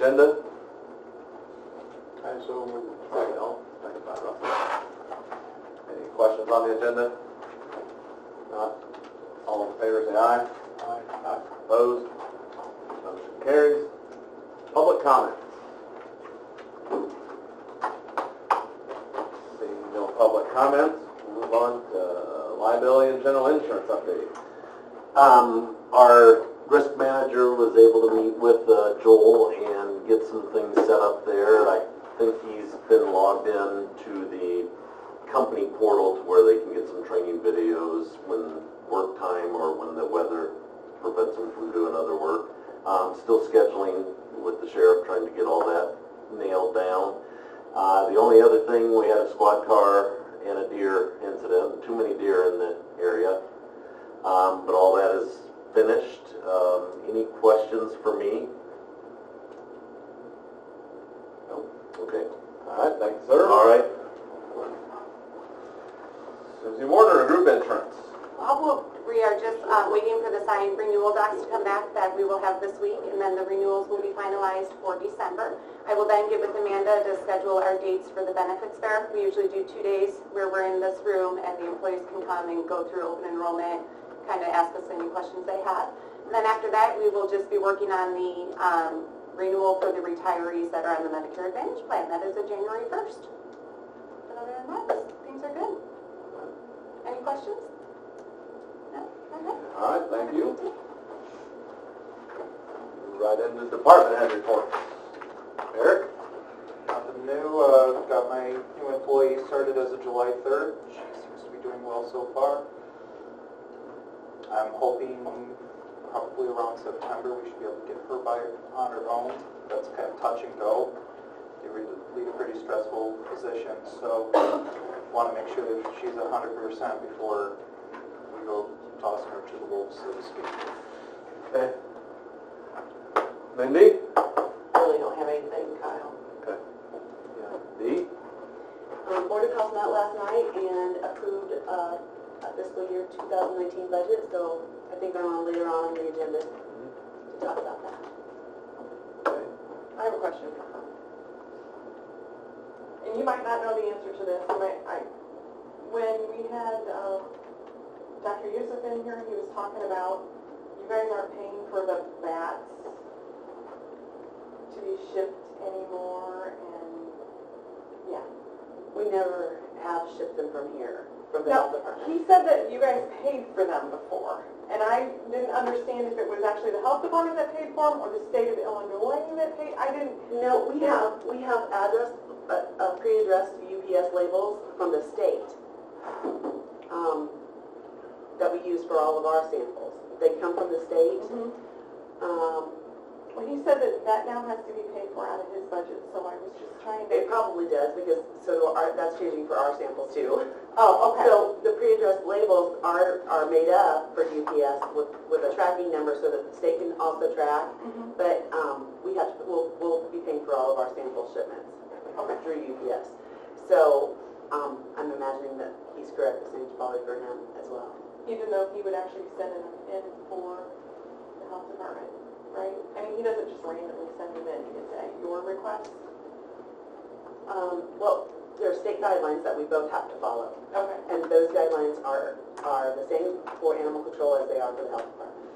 agenda? I so moved. Second, second by Russell. Any questions on the agenda? Not? All in favor, say aye. Aye. Aye. Opposed? Motion carries. Public comments. Seeing no public comments, we'll move on to liability and general insurance update. Our risk manager was able to meet with Joel and get some things set up there. I think he's been logged in to the company portal to where they can get some training videos when work time or when the weather prevents them from doing other work. Still scheduling with the sheriff, trying to get all that nailed down. The only other thing, we had a squad car and a deer incident, too many deer in the area. But all that is finished. Any questions for me? No? Okay. All right, thanks, sir. All right. Susie Warner, group insurance. We are just waiting for the signed renewal docs to come back that we will have this week, and then the renewals will be finalized for December. I will then get with Amanda to schedule our dates for the benefits fair. We usually do 2 days where we're in this room and the employees can come and go through open enrollment, kind of ask us any questions they have. And then after that, we will just be working on the renewal for the retirees that are on the Medicare Advantage plan. That is a January 1st. But other than that, things are good. Any questions? No? Okay. All right, thank you. Right into department head reports. Eric? Nothing new. Got my new employee started as of July 3rd. She seems to be doing well so far. I'm hoping probably around September we should be able to get her on her own. That's kind of touch and go. They lead a pretty stressful position, so want to make sure that she's 100% before we go tossing her to the wolves, so to speak. Okay. Mindy? Really don't have anything, Kyle. Okay. Yeah. Dee? Board of Health met last night and approved a fiscal year 2019 budget, so I think I'm on later on the agenda to talk about that. Okay. I have a question. And you might not know the answer to this. When we had Dr. Yusuf in here, he was talking about you guys aren't paying for the bats to be shipped anymore, and yeah. We never have shipped them from here, from the health department. He said that you guys paid for them before, and I didn't understand if it was actually the health department that paid for them or the state of Illinois that paid. I didn't. No, we have address, pre-addressed UPS labels from the state that we use for all of our samples. They come from the state. Well, he said that now has to be paid for out of his budget, so I was just trying to... It probably does, because that's changing for our samples too. Oh, okay. So the pre-addressed labels are made up for UPS with a tracking number so that the state can also track. But we'll be paying for all of our sample shipments through UPS. So I'm imagining that he's correct. The same's probably for him as well. Even though he would actually send them in for the health department, right? I mean, he doesn't just randomly send them in. Is that your request? Well, there are state guidelines that we both have to follow. Okay. And those guidelines are the same for animal control as they are for the health department.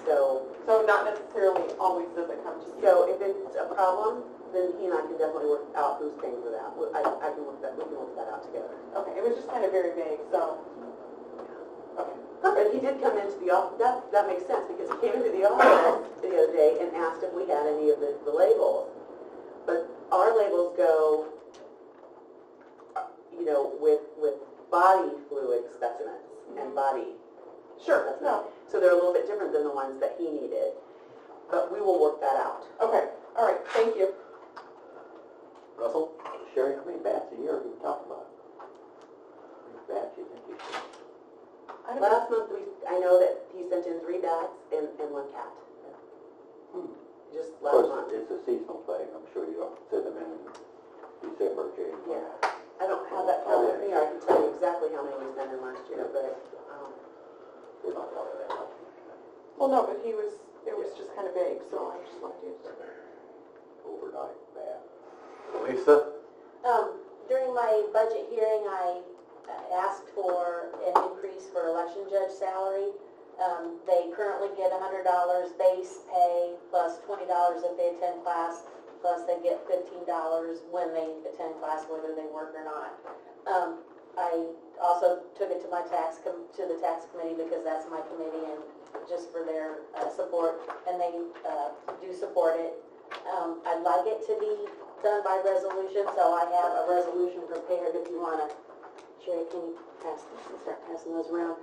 So not necessarily always does it come to you. So if it's a problem, then he and I can definitely work out who's paying for that. We can work that out together. Okay, it was just kind of very vague, so... Okay. But he did come into the office. That makes sense, because he came into the office the other day and asked if we had any of the labels. But our labels go, with body fluid specimens and body. Sure, specimens. no. So they're a little bit different than the ones that he needed. But we will work that out. Okay, all right, thank you. Russell? Sherry, how many bats a year are we talking about? How many bats you think you should? Last month, I know that he sent in 3 bats and 1 cat. Just Of last course, month. it's a seasonal thing. I'm sure you don't send them in December, January. Yeah. I don't have that count with me, or I can tell you exactly how many we sent in last year, but, We're not talking that much. Well, no, but it was just kind of vague, so I just wanted you to... Over Lisa? During my budget hearing, I asked for an increase for election judge salary. They currently get $100 base pay plus $20 if they attend class, plus they get $15 when they attend class, whether they work or not. I also took it to my to the tax committee because that's my committee, and just for their support, and they do support it. I'd like it to be done by resolution, so I have a resolution prepared if you want to. Sherry, can you pass this and start passing those around?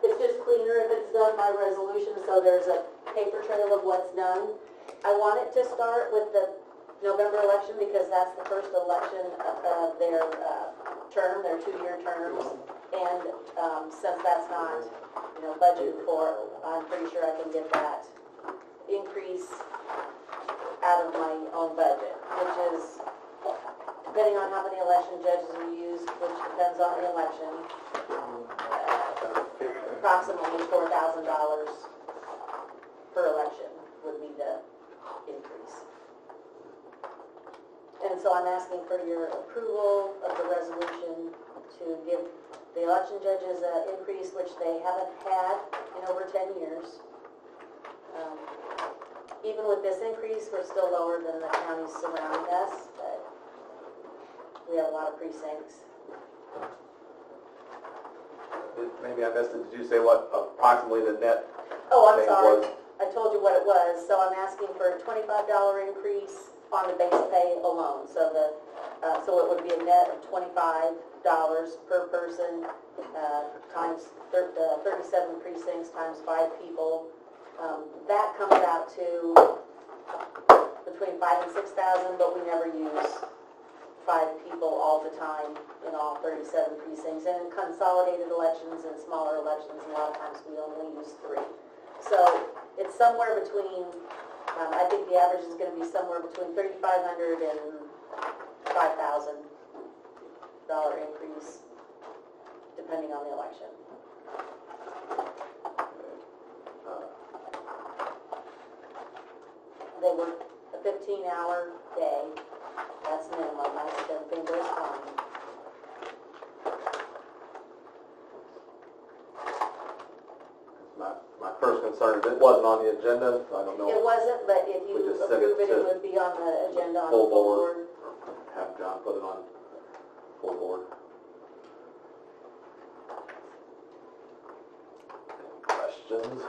It's just cleaner if it's done by resolution, so there's a paper trail of what's done. I want it to start with the November election because that's the first election of their term, their 2-year terms. And since that's not, budgeted for, I'm pretty sure I can get that increase out of my own budget, which is, depending on how many election judges we use, which depends on the election, approximately $4,000 per election would be the increase. And so I'm asking for your approval of the resolution to give the election judges an increase which they haven't had in over 10 years. Even with this increase, we're still lower than the counties surrounding us, but we have a lot of precincts. Maybe I missed it. Did you say what approximately the net Oh, I'm thing sorry. was? I told you what it was. So I'm asking for a $25 increase on the base pay alone. So so it would be a net of $25 per person times 37 precincts times 5 people. That comes out to between 5,000 and 6,000, but we never use 5 people all the time in all 37 precincts. And in consolidated elections and smaller elections, a lot of times we only use 3. So it's somewhere between, I think the average is going to be somewhere between $3,500 and $5,000 increase, depending on the election. They work a 15-hour day. That's minimum. That's everything goes fine. My first concern is it wasn't on the agenda, so I don't know. It wasn't, but if you We just send approve it it, it to would be on the agenda on the full full board. board. Have John put it on full board. Questions?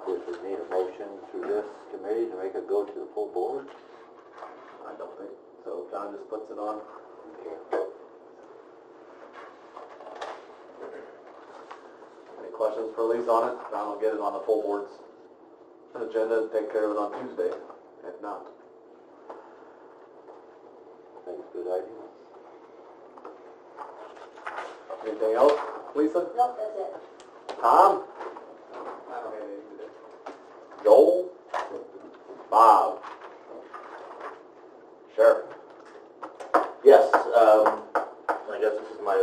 Would we need a motion through this committee to make it go to the full board? I don't think so. John just puts it on. Okay. Any questions for Lisa on it? John will get it on the full board's agenda and take care of it on Tuesday, if not. I think it's a good idea. Anything else, Lisa? Nope, that's it. Tom? I don't have anything to do. Joel? Bob? Sheriff? Yes, I guess this is my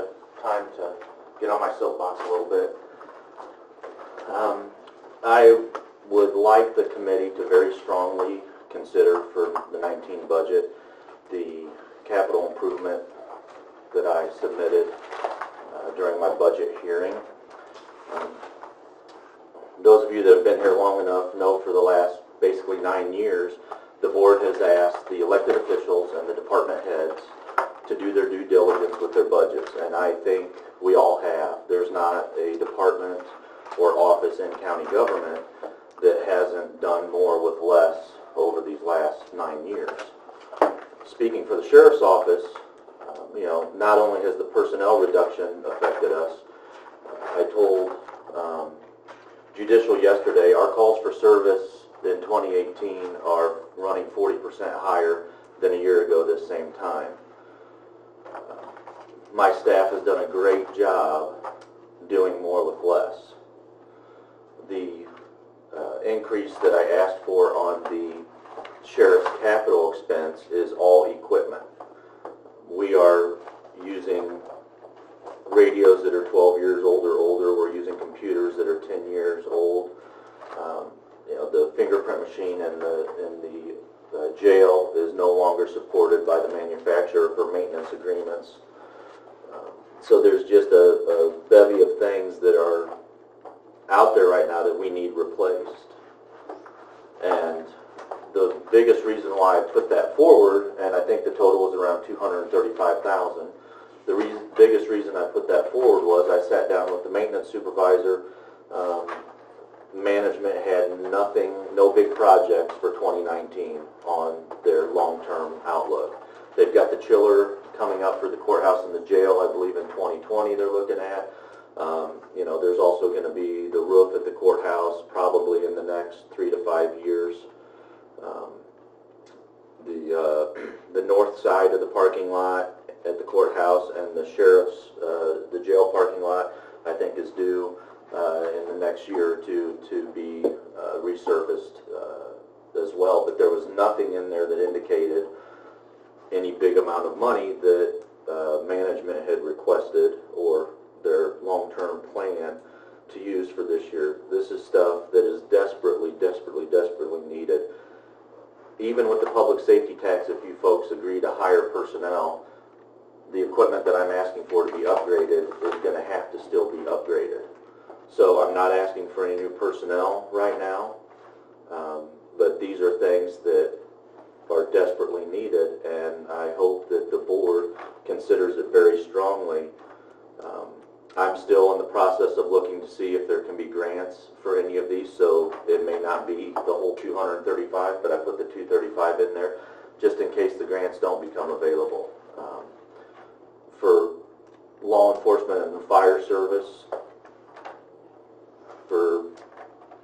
time to get on my soapbox a little bit. I would like the committee to very strongly consider for the 19 budget the capital improvement that I submitted during my budget hearing. Those of you that have been here long enough know for the last basically 9 years, the board has asked the elected officials and the department heads to do their due diligence with their budgets, and I think we all have. There's not a department or office in county government that hasn't done more with less over these last 9 years. Speaking for the sheriff's office, not only has the personnel reduction affected us, I told Judicial yesterday, our calls for service in 2018 are running 40% higher than a year ago this same time. My staff has done a great job doing more with less. The increase that I asked for on the sheriff's capital expense is all equipment. We are using radios that are 12 years old or older. We're using computers that are 10 years old. The fingerprint machine in the jail is no longer supported by the manufacturer for maintenance agreements. So there's just a bevy of things that are out there right now that we need replaced. And the biggest reason why I put that forward, and I think the total was around $235,000, the biggest reason I put that forward was I sat down with the maintenance supervisor. Management had nothing, no big projects for 2019 on their long-term outlook. They've got the chiller coming up for the courthouse and the jail, I believe in 2020 they're looking at. There's also going to be the roof at the courthouse probably in the next 3 to 5 years. The north side of the parking lot at the courthouse and the sheriff's, the jail parking lot, I think is due in the next year or two to be resurfaced as well. But there was nothing in there that indicated any big amount of money that management had requested or their long-term plan to use for this year. This is stuff that is desperately needed. Even with the public safety tax, if you folks agree to hire personnel, the equipment that I'm asking for to be upgraded is going to have to still be upgraded. So I'm not asking for any new personnel right now, but these are things that are desperately needed, and I hope that the board considers it very strongly. I'm still in the process of looking to see if there can be grants for any of these, so it may not be the whole 235, but I put the 235 in there just in case the grants don't become available. For law enforcement and the fire service, for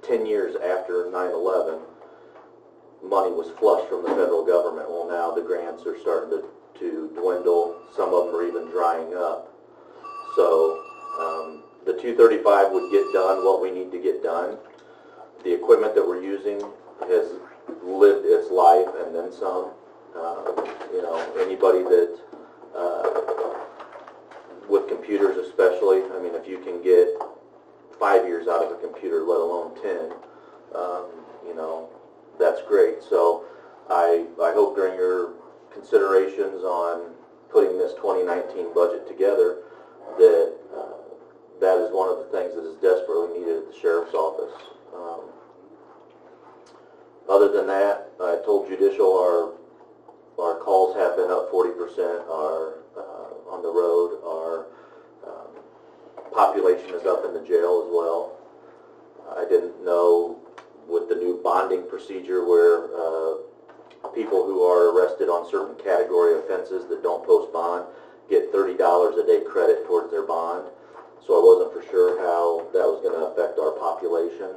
10 years after 9/11, money was flushed from the federal government. Well, now the grants are starting to dwindle. Some of them are even drying up. So the 235 would get done what we need to get done. The equipment that we're using has lived its life and then some. Anybody that, with computers especially, I mean, if you can get 5 years out of a computer, let alone 10, that's great. So I hope during your considerations on putting this 2019 budget together that that is one of the things that is desperately needed at the sheriff's office. Other than that, I told Judicial our calls have been up 40%. On the road, our population is up in the jail as well. I didn't know with the new bonding procedure where people who are arrested on certain category offenses that don't post bond get $30 a day credit towards their bond. So I wasn't for sure how that was going to affect our population,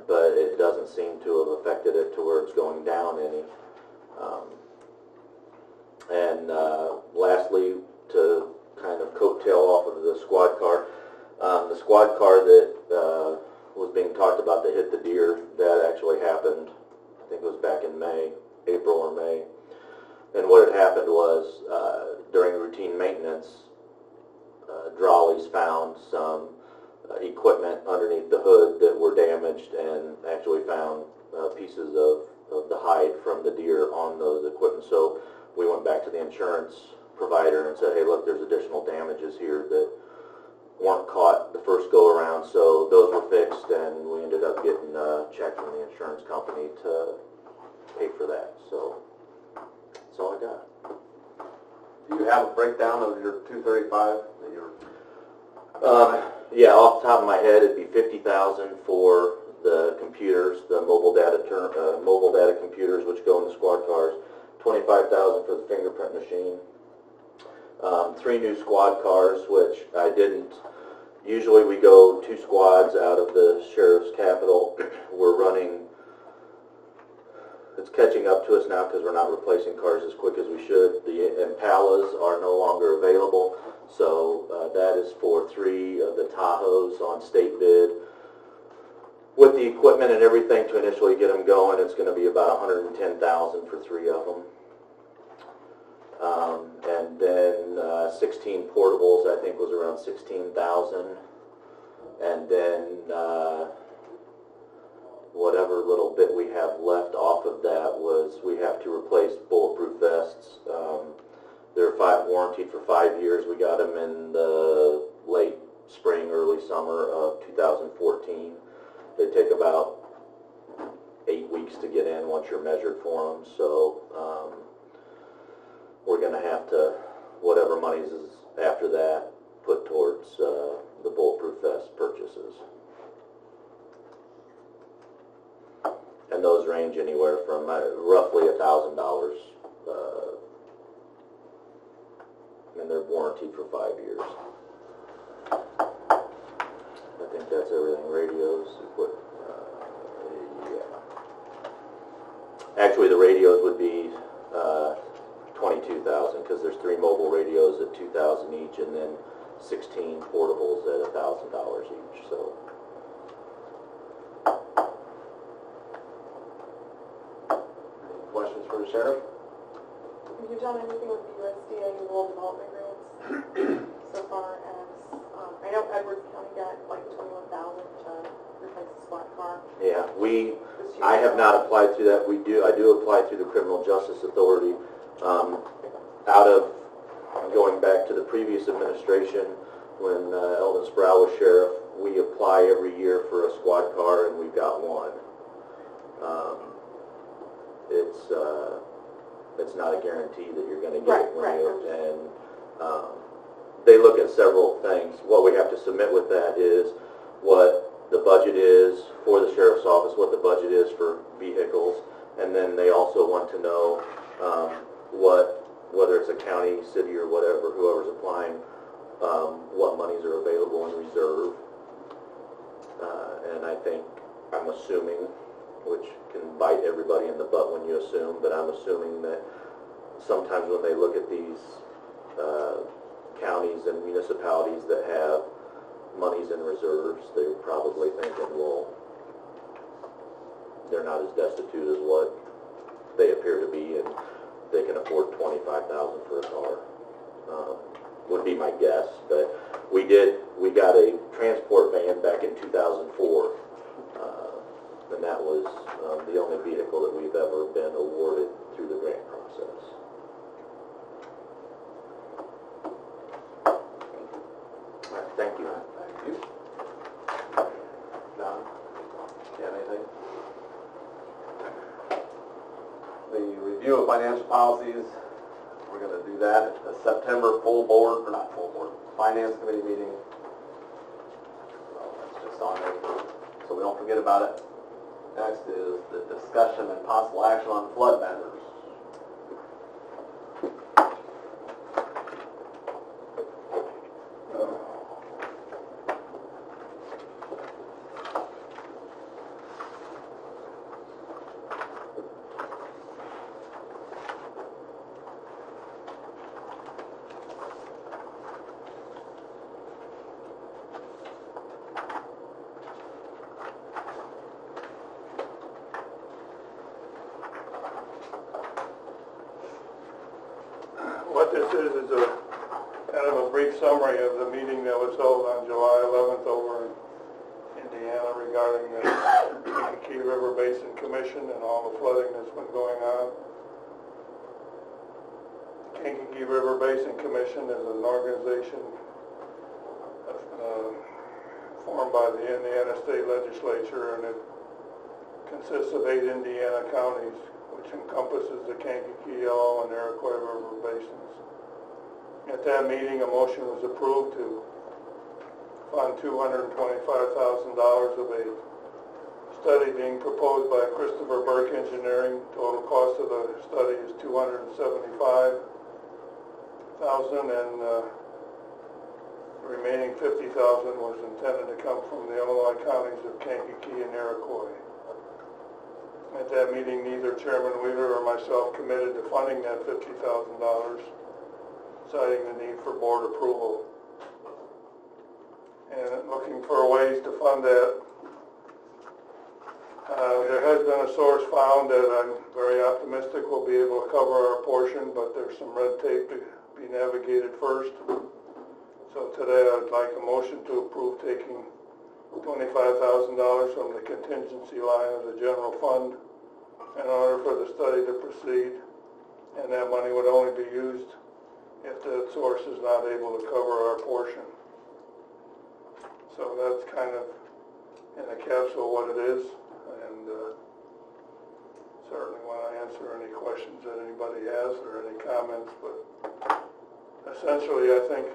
but it doesn't seem to have affected it to where it's going down any. Lastly, to kind of coattail off of the squad car that was being talked about that hit the deer, that actually happened, I think it was back in April or May. And what had happened was during routine maintenance, Drawleys found some equipment underneath the hood that were damaged and actually found pieces of the hide from the deer on those equipment. So we went back to the insurance provider and said, hey, look, there's additional damages here that weren't caught the first go around. So those were fixed, and we ended up getting a check from the insurance company to pay for that. So that's all I got. Do you have a breakdown of your 235 that you're... Yeah, off the top of my head, it'd be $50,000 for the computers, the mobile data computers, which go in the squad cars. $25,000 for the fingerprint machine. 3 new squad cars, which I didn't. Usually we go 2 squads out of the sheriff's capital. We're running. It's catching up to us now because we're not replacing cars as quick as we should. The Impalas are no longer available, so that is for 3 of the Tahoes on state bid. With the equipment and everything to initially get them going, it's going to be about $110,000 for 3 of them. And then 16 portables, I think, was around $16,000. And then whatever little bit we have left off of that was we have to replace warranted for 5 years. We got them in the late spring, early summer of 2014. They take about 8 weeks to get in once you're measured for them, so we're going to have to, whatever monies is after that, put towards the Bulletproof Vest purchases. And those range anywhere from roughly $1,000, and they're warranted for 5 years. I think that's everything. Radios, yeah. Actually, the radios would be $22,000 because there's 3 mobile radios at $2,000 each, and then 16 portables at $1,000 each. So. Any questions for the sheriff? Have you done anything with the USDA rural development grants so far as, I know Edwards County got like $21,000 to replace the squad car Yeah, this year. I have not applied through that. I do apply through the Criminal Justice Authority. Out of going back to the previous administration, when Eldon Sproul was sheriff, we apply every year for a squad car, and we've got one. It's not a guarantee that you're going to get it when and they look at several things. What we have to submit with that is what the budget is for the sheriff's office, what the budget is for vehicles, and then they also want to know whether it's a county, city, or whatever, whoever's applying, what monies are available in reserve. And I think, I'm assuming, which can bite everybody in the butt when you assume, but I'm assuming that sometimes when they look at these counties and municipalities that have monies in reserves, they're probably thinking, well, they're not as destitute as what they appear to be, and they can afford $25,000 for a car. Would be my guess, but we got a transport van back in 2004, and that was the only vehicle that we've ever been awarded through the grant process. All right, thank you. Thank you. Don, do you have anything? The review of financial policies, we're going to do that at the September Finance Committee meeting. So that's just on there so we don't forget about it. Next is the discussion and possible action on flood matters. What this is a kind of a brief summary of the meeting that was held on July 11th over in Indiana regarding the Kankakee River Basin Commission and all the flooding that's been going on. Kankakee River Basin Commission is an organization formed by the Indiana State Legislature, and it consists of 8 Indiana counties, which encompasses the Kankakee, Yellow, and Iroquois River basins. At that meeting, a motion was approved to fund $225,000 of a study being proposed by Christopher Burke Engineering. Total cost of the study is $275,000, and the remaining $50,000 was intended to come from the Illinois counties of Kankakee and Iroquois. At that meeting, neither Chairman Wheeler or myself committed to funding that $50,000, citing the need for board approval. And looking for ways to fund that. There has been a source found that I'm very optimistic will be able to cover our portion, but there's some red tape to be navigated first. So today I'd like a motion to approve taking $25,000 from the contingency line of the general fund in order for the study to proceed, and that money would only be used if that source is not able to cover our portion. So that's kind of in a capsule what it is, and certainly want to answer any questions that anybody has or any comments, but essentially I think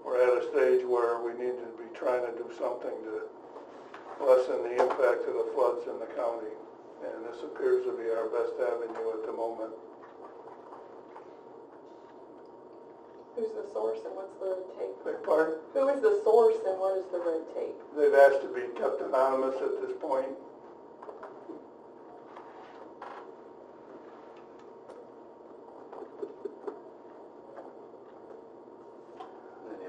we're at a stage where we need to be trying to do something to lessen the impact of the floods in the county, and this appears to be our best avenue at the moment. Who's the source and what's the red tape? Beg pardon? Who is the source and what is the red tape? They've asked to be kept anonymous at this point.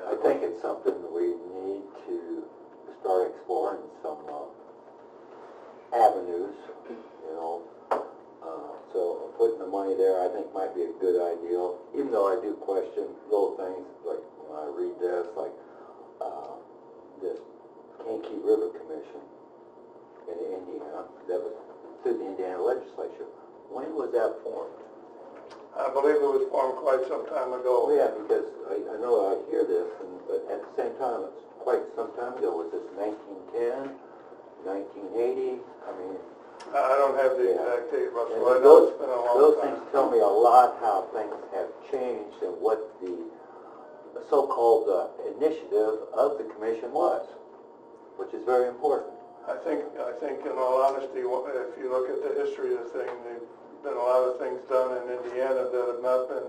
I think it's something we need to start exploring some avenues, you know. So putting the money there, I think might be a good idea, even though I do question little things, like when I read this, like this Kankakee River Commission in Indiana, that was through the Indiana legislature. When was that formed? I believe it was formed quite some time ago. Oh yeah, because I know I hear this, but at the same time, it's quite some time ago. Was this 1910, 1980? I mean, I don't have the Yeah. exact date, Russell. and I know it's been a long those time. things tell me a lot how things have changed and what the so-called initiative of the commission was, which is very important. I think in all honesty, if you look at the history of the thing, there've been a lot of things done in Indiana that have not been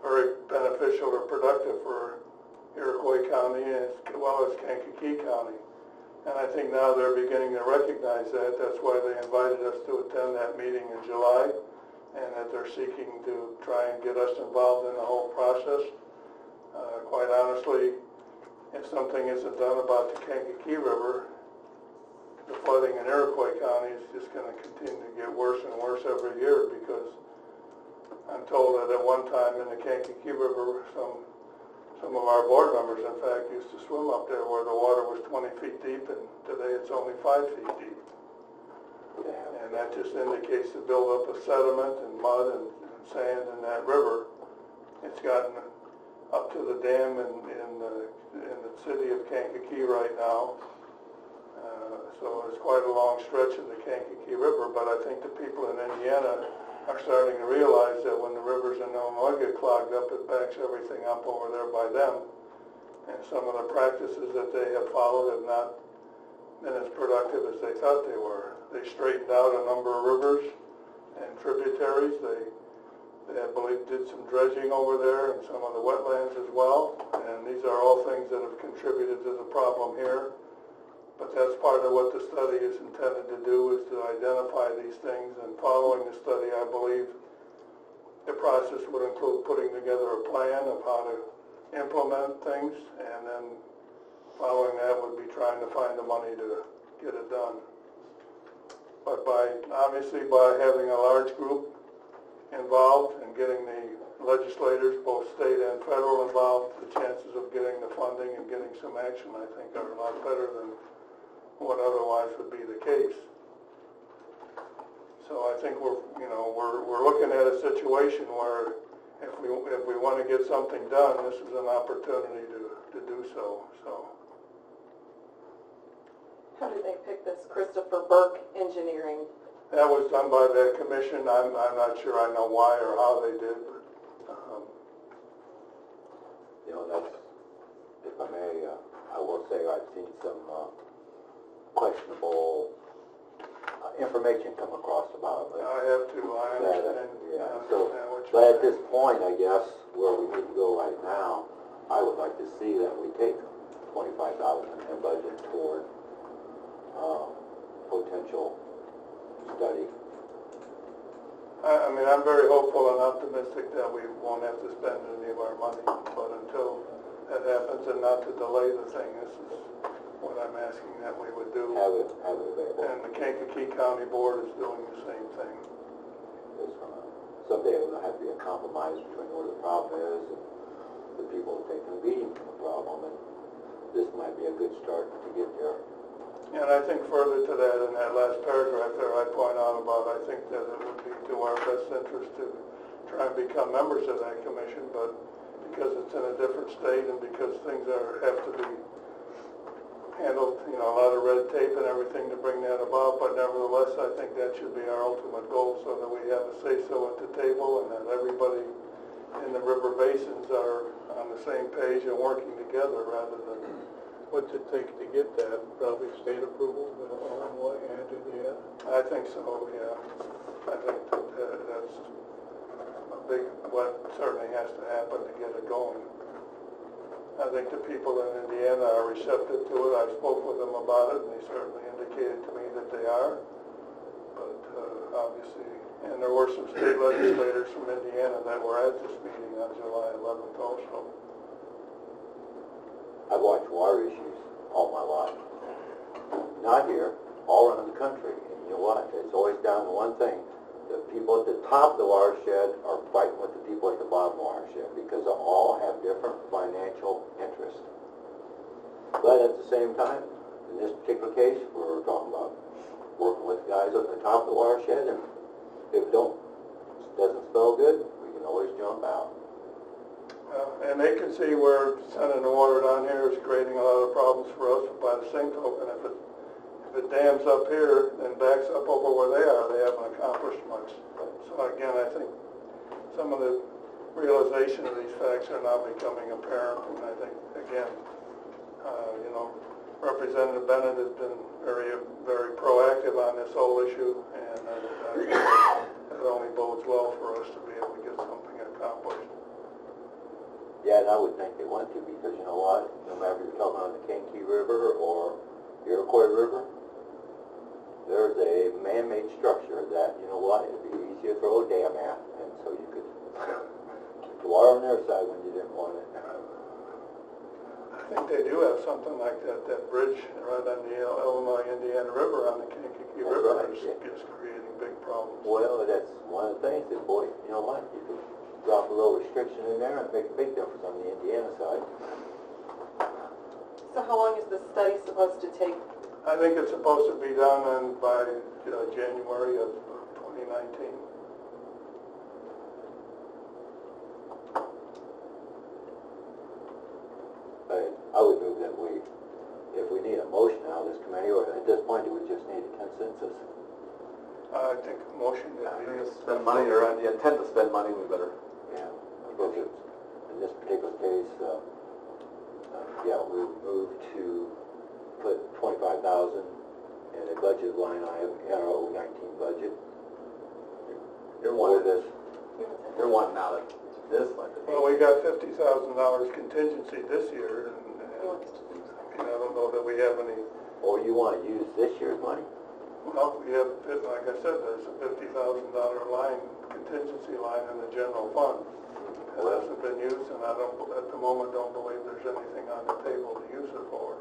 very beneficial or productive for Iroquois County as well as Kankakee County. And I think now they're beginning to recognize that. That's why they invited us to attend that meeting in July, and that they're seeking to try and get us involved in the whole process. Quite honestly, if something isn't done about the Kankakee River, the flooding in Iroquois County is just going to continue to get worse and worse every year, because I'm told that at one time in the Kankakee River, some of our board members, in fact, used to swim up there where the water was 20 feet deep, and today it's only 5 feet deep. And that just indicates the buildup of sediment and mud and sand in that river. It's gotten up to the dam in the city of Kankakee right now. So it's quite a long stretch of the Kankakee River, but I think the people in Indiana are starting to realize that when the rivers in Illinois get clogged up, it backs everything up over there by them. And some of the practices that they have followed have not been as productive as they thought they were. They straightened out a number of rivers and tributaries. They I believe did some dredging over there and some of the wetlands as well. And these are all things that have contributed to the problem here. But that's part of what the study is intended to do, is to identify these things. And following the study, I believe the process would include putting together a plan of how to implement things, and then following that would be trying to find the money to get it done. But obviously by having a large group involved and getting the legislators, both state and federal, involved, the chances of getting the funding and getting some action, I think, are a lot better than what otherwise would be the case. So I think we're looking at a situation where if we want to get something done, this is an opportunity to do so. How did they pick this Christopher Burke Engineering? That was done by that commission. I'm not sure I know why or how they did, but That's, if I may, I will say I've seen some questionable information come across about it. I have to. I understand. Yeah, I so, understand what you're but at saying. this point, I guess, where we need to go right now, I would like to see that we take $25,000 and budget toward potential study. I mean, I'm very hopeful and optimistic that we won't have to spend any of our money, but until that happens, and not to delay the thing, this is what I'm asking that we would do. Have it available. And the Kankakee County Board is doing the same thing. Someday it will have to be a compromise between where the problem is and the people taking the beating from the problem, and this might be a good start to get there. And I think further to that, in that last paragraph there, I point out about, I think that it would be to our best interest to try and become members of that commission, but because it's in a different state and because things have to be handled, a lot of red tape and everything to bring that about, but nevertheless, I think that should be our ultimate goal, so that we have a say-so at the table and that everybody in the river basins are on the same page and working together rather than... What's it take to get that? Probably state approval, Illinois and Indiana? I think so, yeah. I think that's a big, what certainly has to happen to get it going. I think the people in Indiana are receptive to it. I spoke with them about it, and they certainly indicated to me that they are. But obviously, and there were some state legislators from Indiana that were at this meeting on July 11th also. I've watched water issues all my life. Not here, all around the country. And you know what? It's always down to one thing. The people at the top of the watershed are fighting with the people at the bottom of the watershed because they all have different financial interests. But at the same time, in this particular case, we're talking about working with guys at the top of the watershed, and if it doesn't smell good, we can always jump out. And they can see where sending the water down here is creating a lot of problems for us, but by the same token, if it dams up here and backs up over where they are, they haven't accomplished much. So again, I think some of the realization of these facts are now becoming apparent, and I think, again, Representative Bennett has been very, very proactive on this whole issue, and I think that only bodes well for us to be able to get something accomplished. Yeah, and I would think they want to, because you know what? No matter if you're talking on the Kankakee River or the Iroquois River, there's a man-made structure that, you know what, it'd be easy to throw a dam at, and so you could keep the water on their side when you didn't want it. I think they do have something like that. That bridge right on the Illinois-Indiana River on the Kankakee River right, is creating big problems. Well, that's one of the things that, boy, you know what? You could drop a little restriction in there and make a big difference on the Indiana side. So how long is this study supposed to take? I think it's supposed to be done by January of 2019. I would move that if we need a motion out of this committee, or at this point, we just need a consensus. I think a motion Yeah, that if we you're gonna spend money or the intent to spend money, we better. Yeah, because in this particular case, we move to put $25,000 in a budget line item in our 019 budget. You're wanting out of this budget. Well, we got $50,000 contingency this year, and I don't know that we have any. Or you want to use this year's money? Well, we have, like I said, there's a $50,000 line, contingency line in the general fund. It hasn't been used, and I don't, at the moment, don't believe there's anything on the table to use it for.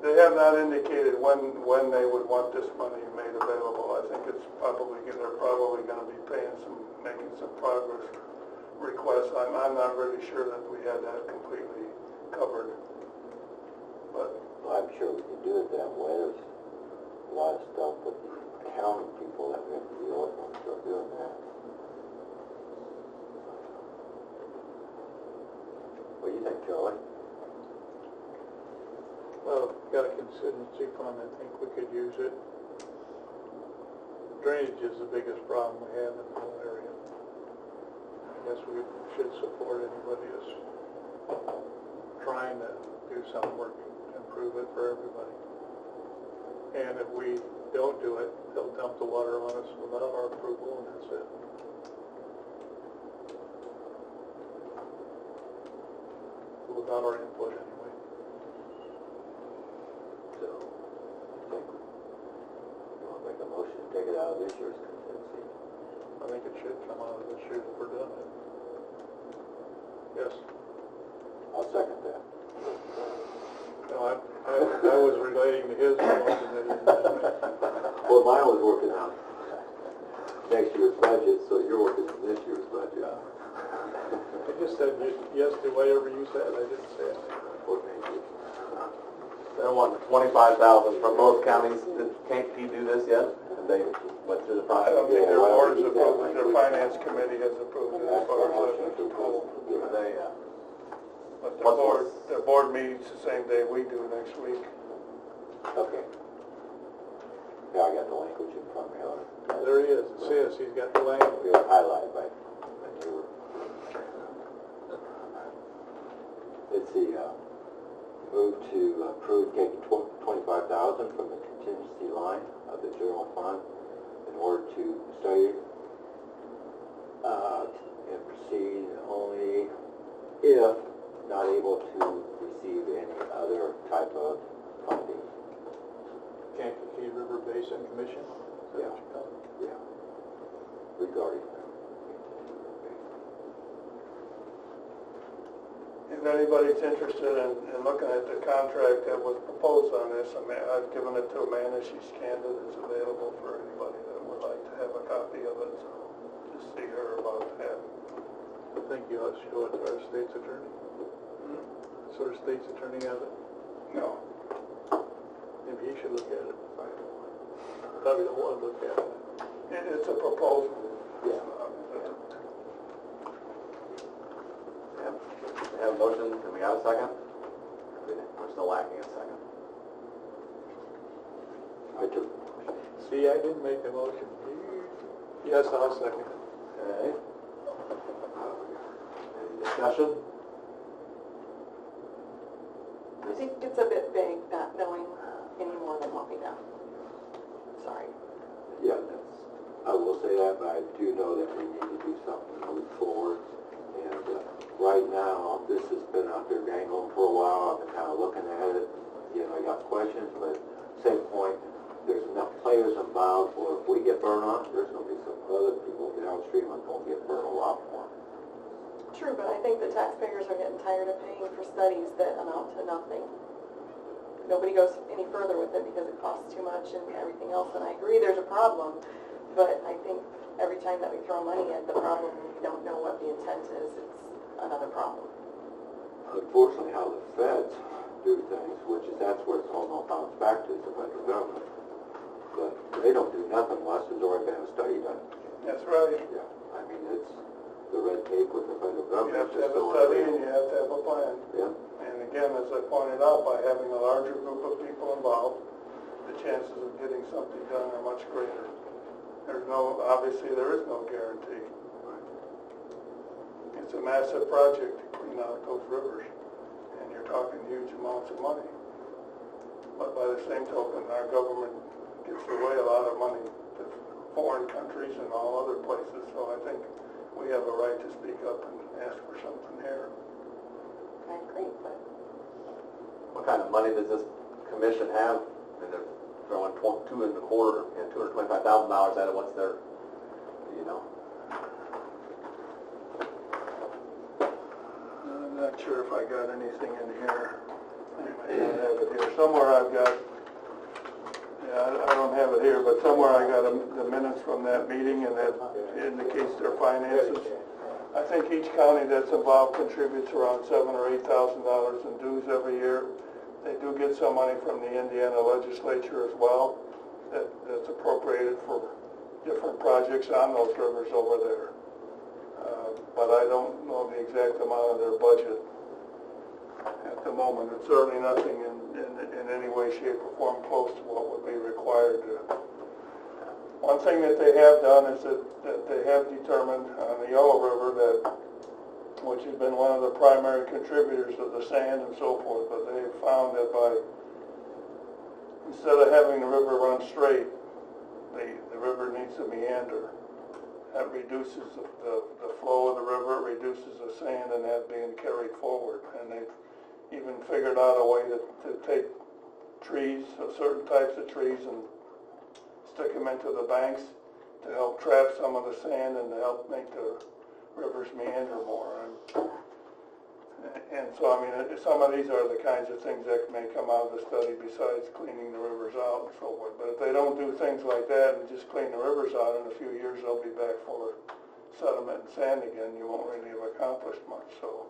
They have not indicated when they would want this money made available. I think they're probably going to be making some progress requests. I'm not really sure that we had that completely covered. But I'm sure we can do it that way. There's a lot of stuff with the accounting people that we have to deal with when we start doing that. What do you think, Charlie? Well, got a contingency fund, I think we could use it. Drainage is the biggest problem we have in the whole area. I guess we should support anybody that's trying to do some work to improve it for everybody. And if we don't do it, they'll dump the water on us without our approval, and that's it. Without our input anyway. So, I think you want to make a motion to take it out of this year's contingency? I think it should come out of this year if we're doing it. Yes. I'll second that. No, I was relating to his motion that he made. Well, mine was working on next year's budget, so you're working on this year's budget. I just said yes to whatever you said. I didn't say anything. Well, thank you. They're wanting $25,000 from both counties. Did Kankakee do this yet? And they went through the I process. don't think their Yeah, board has well, approved it, their we- finance committee has approved it as far as I've been told. But they, But What's- their board meets the same day we do next week. Okay. Yeah, I got the language in front of me. There he is, it says he's got the language. We have highlighted by you were. It's the, move to approve taking $25,000 from the contingency line of the general fund in order to study and proceed only if not able to receive any other type of funding. Kankakee River Basin Commission? Is that what you call it? Yeah. Regarding If anybody's interested in looking at the contract that was proposed on this, I've given it to Amanda, she scanned it, it's available for anybody that would like to have a copy of it, so just see her about that. I think you ought to show it to our state's attorney. So our state's attorney have it. No. Maybe he should look at it. Probably don't want to look at it. It's a proposal. Yeah. we have a motion, and we got a second? We're still lacking a second. I took, See, I didn't make the motion. Yes, I'll second it. Okay. Any discussion? I think it's a bit vague, not knowing any more than what we know. Sorry. yeah, I will say that, but I do know that we need to do something to move forward. And right now, this has been out there dangling for a while. I've been kind of looking at it. You know, I got questions, but at the same point, there's enough players involved where if we get burned on, there's going to be some other people downstream that's going to get burned a lot more. True, but I think the taxpayers are getting tired of paying for studies that amount to nothing. Nobody goes any further with it because it costs too much and everything else, and I agree there's a problem, but I think every time that we throw money at the problem, we don't know what the intent is, it's another problem. Unfortunately, how the feds do things, that's where it's all bounced back to, is the federal government. But they don't do nothing unless there's already been a study done. That's right. Yeah, I mean, it's the red tape with the federal You government. have to have a study and you have to have a plan. Yeah. And again, as I pointed out, by having a larger group of people involved, the chances of getting something done are much greater. Obviously there is no guarantee. It's a massive project to clean out those rivers, and you're talking huge amounts of money. But by the same token, our government gives away a lot of money to foreign countries and all other places, so I think we have a right to speak up and ask for something here. I agree, but What kind of money does this commission have? And they're throwing $225,000 at it, what's their, you know? I'm not sure if I got anything in here. I might not have it here. Somewhere I've got, I don't have it here, but somewhere I got the minutes from that meeting, and that indicates their finances. I think each county that's involved contributes around $7,000 or $8,000 in dues every year. They do get some money from the Indiana legislature as well, that's appropriated for different projects on those rivers over there. But I don't know the exact amount of their budget at the moment. It's certainly nothing in any way, shape, or form close to what would be required. One thing that they have done is that they have determined on the Yellow River which has been one of the primary contributors of the sand and so forth, but they have found that instead of having the river run straight, the river needs to meander. That reduces the flow of the river, it reduces the sand and that being carried forward. And they've even figured out a way to take trees, certain types of trees, and stick them into the banks to help trap some of the sand and to help make the rivers meander more. And so, I mean, some of these are the kinds of things that may come out of the study besides cleaning the rivers out and so forth. But if they don't do things like that and just clean the rivers out, in a few years they'll be back full of sediment and sand again. You won't really have accomplished much. So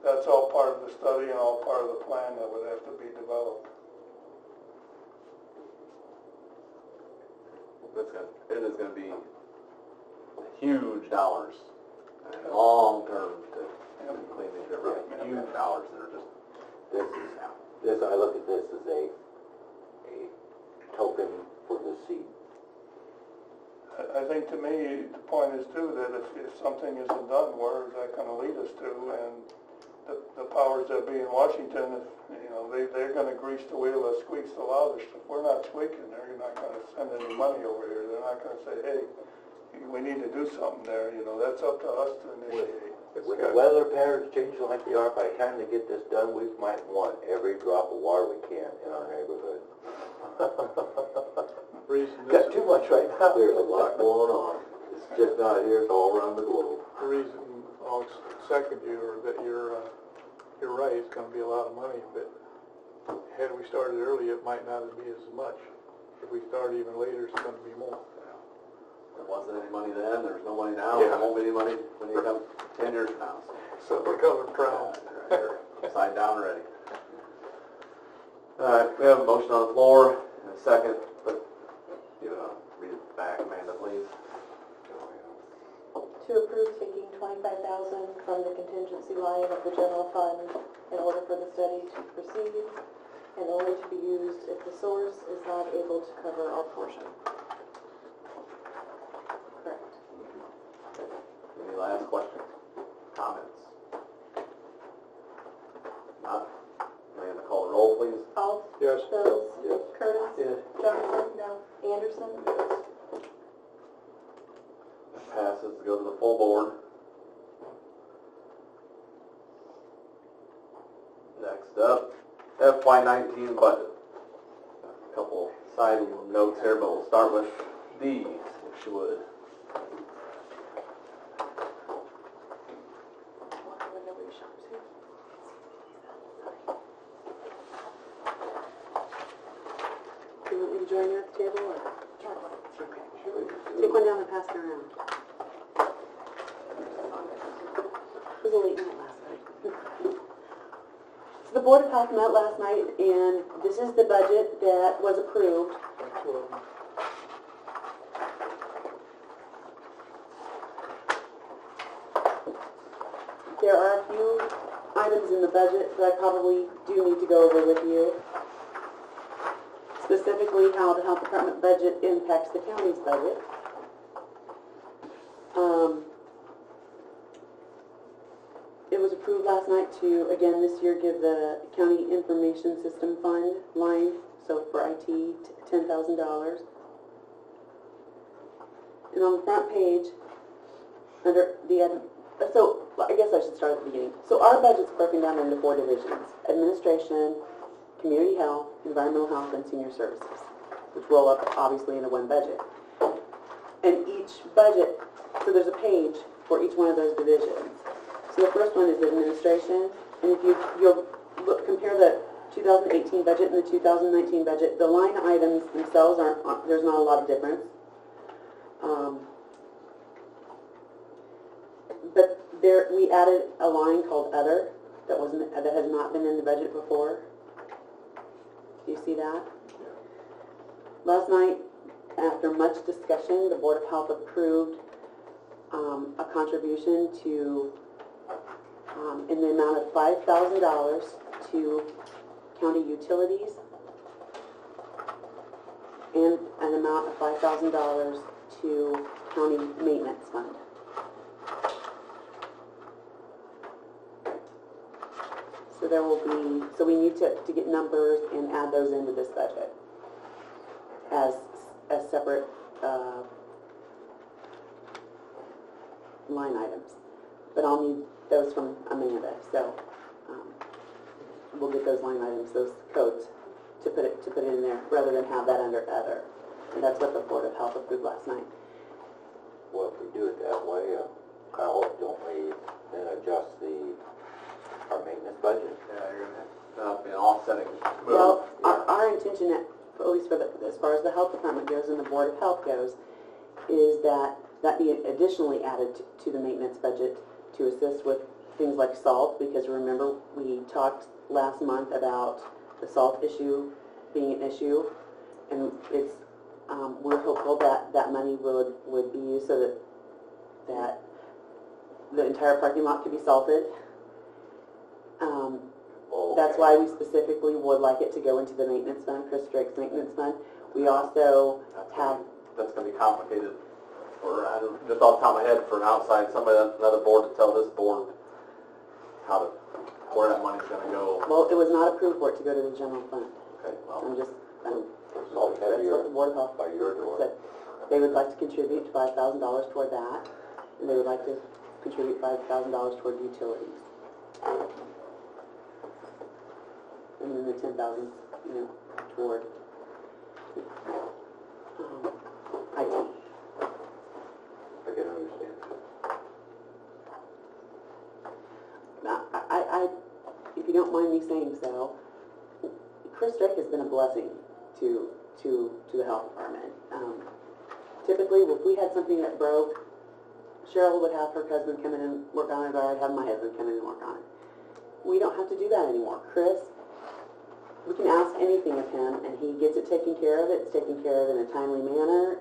that's all part of the study and all part of the plan that would have to be developed. it is gonna be huge dollars, and long term to clean these rivers, huge dollars that are just, I look at this as a token for the seed. I think to me, the point is too, that if something isn't done, where is that gonna lead us to? And the powers that be in Washington, they're gonna grease the wheel that squeaks the loudest. If we're not squeaking, they're not gonna send any money over here. They're not gonna say, hey, we need to do something there, that's up to us to initiate. With the weather patterns changing like they are, by the time they get this done, we might want every drop of water we can in our neighborhood. Got too much right now. There's a lot going on. It's just not here, it's all around the globe. The reason I'll second you, or that you're right, it's gonna be a lot of money, but had we started early, it might not be as much. If we start even later, it's gonna be more. there wasn't any money then, there's no money now, there won't be any money when you come 10 years from now. So we're coming proud. They're upside down already. All right, we have a motion on the floor and a second, but you read it back, Amanda, please. To approve taking $25,000 from the contingency line of the general fund in order for the study to proceed, and only to be used if the source is not able to cover our portion. Correct. Any last questions, comments? Not? Amanda, call the roll, please. Alf? Yes. Bills? Yes. Curtis? Yes. Johnson? No. Anderson? Passes to go to the full board. Next up, FY19 budget. A couple side notes here, but we'll start with D, if you would. Do you want me to join you at the table, or? Okay. Take one down and pass it around. It was a late night last night. So the Board of Health met last night, and this is the budget that was approved. There are a few items in the budget that I probably do need to go over with you. Specifically, how the health department budget impacts the county's budget. It was approved last night to, again, this year give the county information system fund line, so for IT, $10,000. And on the front page, under the, so I guess I should start at the beginning. So our budget's broken down into 4 divisions: administration, community health, environmental health, and senior services, which roll up obviously into one budget. And each budget, so there's a page for each one of those divisions. So the first one is administration, and if you'll compare the 2018 budget and the 2019 budget, the line items themselves there's not a lot of difference. But there, we added a line called other that had not been in the budget before. Do you see that? Last night, after much discussion, the Board of Health approved a contribution to, in the amount of $5,000 to county utilities, and an amount of $5,000 to county maintenance fund. So there will be, so we need to get numbers and add those into this budget as separate line items. But I'll need those from Amanda, so we'll get those line items, those codes, to put it in there, rather than have that under other. And that's what the Board of Health approved last night. Well, if we do it that way, Kyle, don't we then adjust our maintenance budget? Yeah, you're going to be an offsetting move. Well, our intention, at least as far as the health department goes and the Board of Health goes, is that be additionally added to the maintenance budget to assist with things like salt, because remember we talked last month about the salt issue being an issue, and it's we're hopeful that that money would be used so that the entire parking lot could be salted. That's why we specifically would like it to go into the maintenance fund, Chris Drake's maintenance fund. We also have... That's gonna be complicated, or just off the top of my head, for an outside, another board to tell this board where that money's gonna go. Well, it was not approved for it to go to the general fund. Okay, well, That's all what the Board of Health by your door. said. They would like to contribute $5,000 toward that, and they would like to contribute $5,000 toward utilities. And then the $10,000, toward IT. I can understand. If you don't mind me saying so, Chris Drake has been a blessing to the health department. Typically, if we had something that broke, Cheryl would have her husband come in and work on it, or I'd have my husband come in and work on it. We don't have to do that anymore. Chris, we can ask anything of him, and he gets it taken care of. It's taken care of in a timely manner.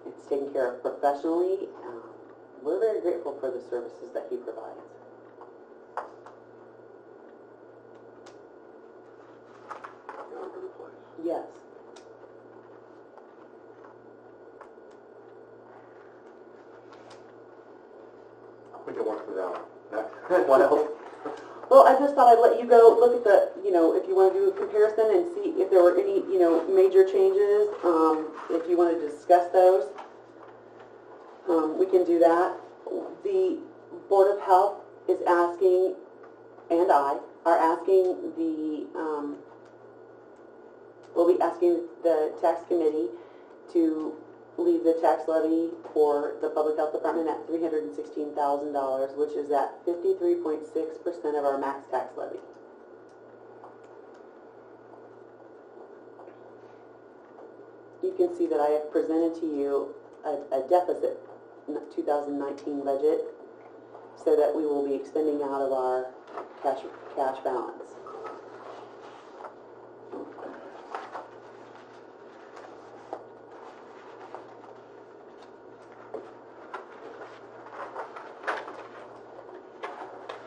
It's taken care of professionally. We're very grateful for the services that he provides. All over the place. Yes. we can work through that one. Next. What else? Well, I just thought I'd let you go look at the, if you want to do a comparison and see if there were any, major changes, if you want to discuss those, we can do that. The Board of Health is asking, and I, are asking we'll be asking the tax committee to leave the tax levy for the Public Health Department at $316,000, which is at 53.6% of our max tax levy. You can see that I have presented to you a deficit 2019 budget so that we will be expending out of our cash balance.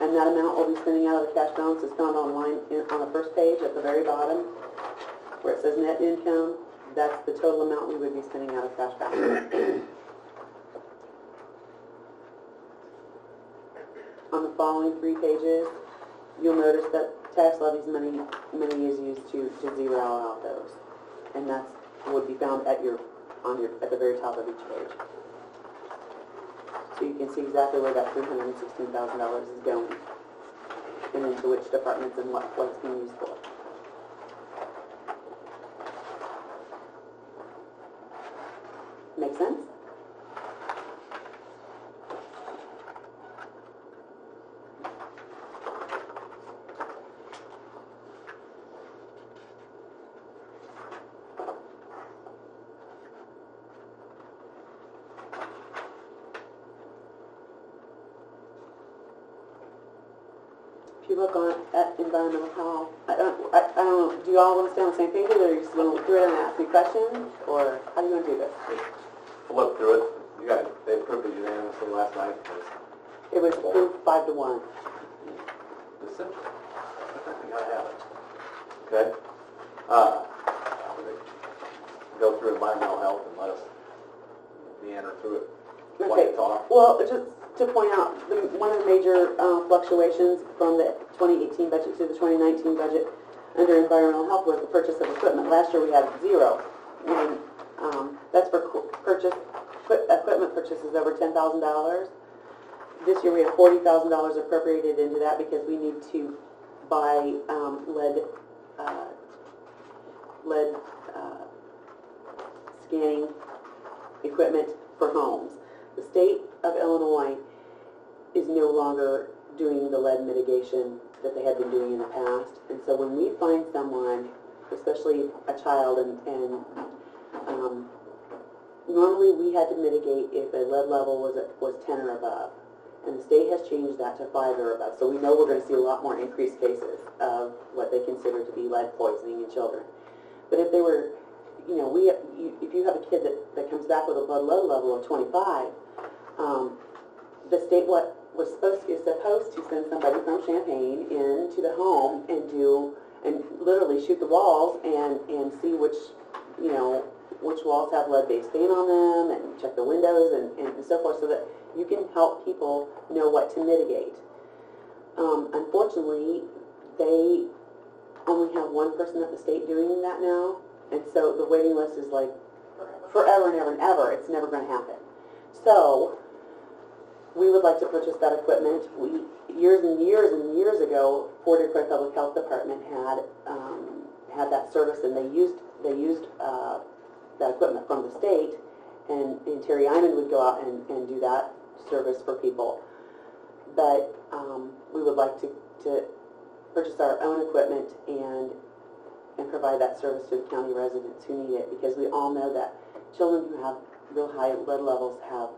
And that amount we'll be spending out of the cash balance is found online on the first page at the very bottom where it says net income. That's the total amount we would be spending out of cash balance. On the following 3 pages, you'll notice that tax levies money is used to zero out those. And that would be found at the very top of each page. So you can see exactly where that $316,000 is going and into which departments and what it's being used for. Make sense? If you look at environmental health, I don't know, do you all want to stay on the same page, or you just want to look through it and ask me questions, or how do you want to do this? Flip through it. They approved it unanimously last night. It was approved 5-1. December. You gotta have it. Okay. Go through environmental health and let us meander through it. While you talk. Well, just to point out, one of the major fluctuations from the 2018 budget to the 2019 budget under environmental health was the purchase of equipment. Last year we had 0, and that's for equipment purchases over $10,000. This year we have $40,000 appropriated into that because we need to buy lead scanning equipment for homes. The state of Illinois is no longer doing the lead mitigation that they had been doing in the past. And so when we find someone, especially a child, and normally we had to mitigate if a lead level was 10 or above. And the state has changed that to 5 or above. So we know we're going to see a lot more increased cases of what they consider to be lead poisoning in children. But if they were, you know, if you have a kid that comes back with a blood load level of 25, the state is supposed to send somebody from Champaign into the home and literally shoot the walls and see which walls have lead-based paint on them and check the windows and so forth, so that you can help people know what to mitigate. Unfortunately, they only have one person at the state doing that now, and so the waiting list is like forever and ever and ever. It's never going to happen. So we would like to purchase that equipment. Years and years and years ago, Fort Detroit Public Health Department had that service, and they used that equipment from the state, and Terry Iman would go out and do that service for people. But we would like to purchase our own equipment and provide that service to the county residents who need it, because we all know that children who have real high lead levels have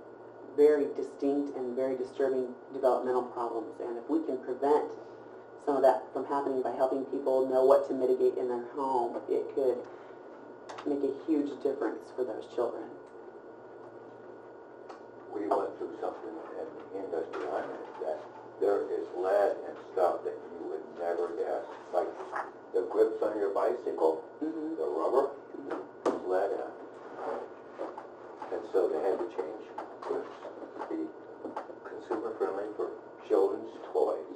very distinct and very disturbing developmental problems, and if we can prevent some of that from happening by helping people know what to mitigate in their home, it could make a huge difference for those children. We went through something in the industry on it, that there is lead and stuff that you would never guess. Like the grips on your bicycle, the rubber, there's lead in it. And so they had to change grips to be consumer friendly for children's toys.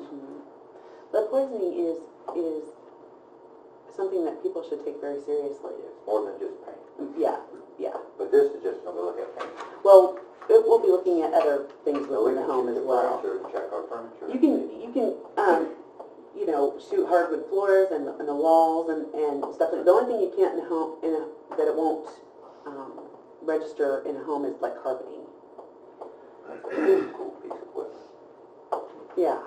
Lead poisoning is something that people should take very seriously. More than just paint. Yeah. But this is just going to look at paint. Well, we'll be looking at other things So we within the can home choose as the well. furniture and check our furniture. You can shoot hardwood floors and the walls and stuff. The only thing you can't in a home that it won't register in a home is like carpeting. That's a really cool piece of equipment. Yeah.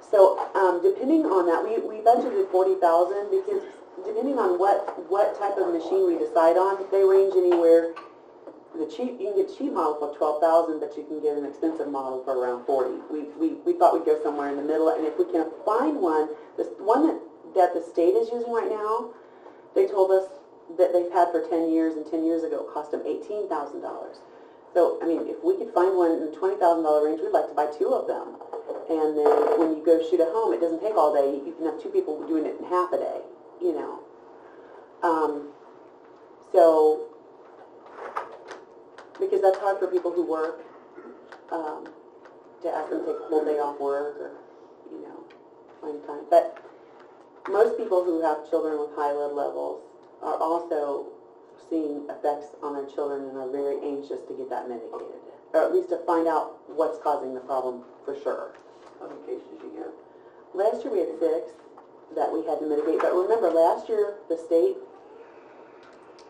So depending on that, we budgeted $40,000, because depending on what type of machine we decide on, they range anywhere. You can get cheap model for $12,000, but you can get an expensive model for around $40,000. We thought we'd go somewhere in the middle, and if we can find one, this one that the state is using right now, they told us that they've had for 10 years, and 10 years ago it cost them $18,000. So, I mean, if we could find one in the $20,000 range, we'd like to buy 2 of them. And then when you go shoot at home, it doesn't take all day. You can have 2 people doing it in half a day, you know. So, because that's hard for people who work, to ask them to take a whole day off work or, you know, find time. But most people who have children with high lead levels are also seeing effects on their children and are very anxious to get that mitigated, or at least to find out what's causing the problem for sure. How many cases you get? Last year we had 6 that we had to mitigate, but remember last year the state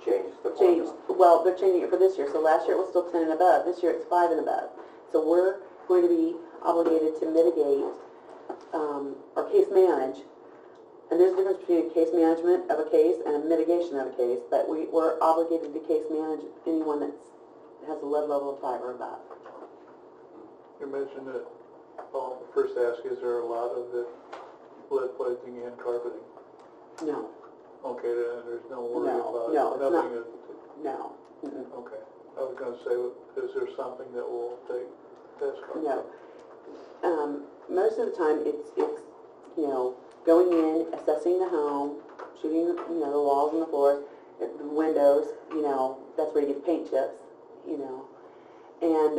Changed the changed, formula. well, they're changing it for this year, so last year it was still 10 and above, this year it's 5 and above. So we're going to be obligated to mitigate, or case manage, and there's a difference between a case management of a case and a mitigation of a case, but we're obligated to case manage anyone that has a lead level of 5 or above. You mentioned that, first ask, is there a lot of the lead poisoning and carpeting? No. Okay, then there's no worry about it. No, it's not. Nothing is, No. okay. I was gonna say, is there something that will take this carpeting? No. Most of the time, it's you know, going in, assessing the home, shooting, you know, the walls and the floors, the windows, you know, that's where you get the paint chips, you know, and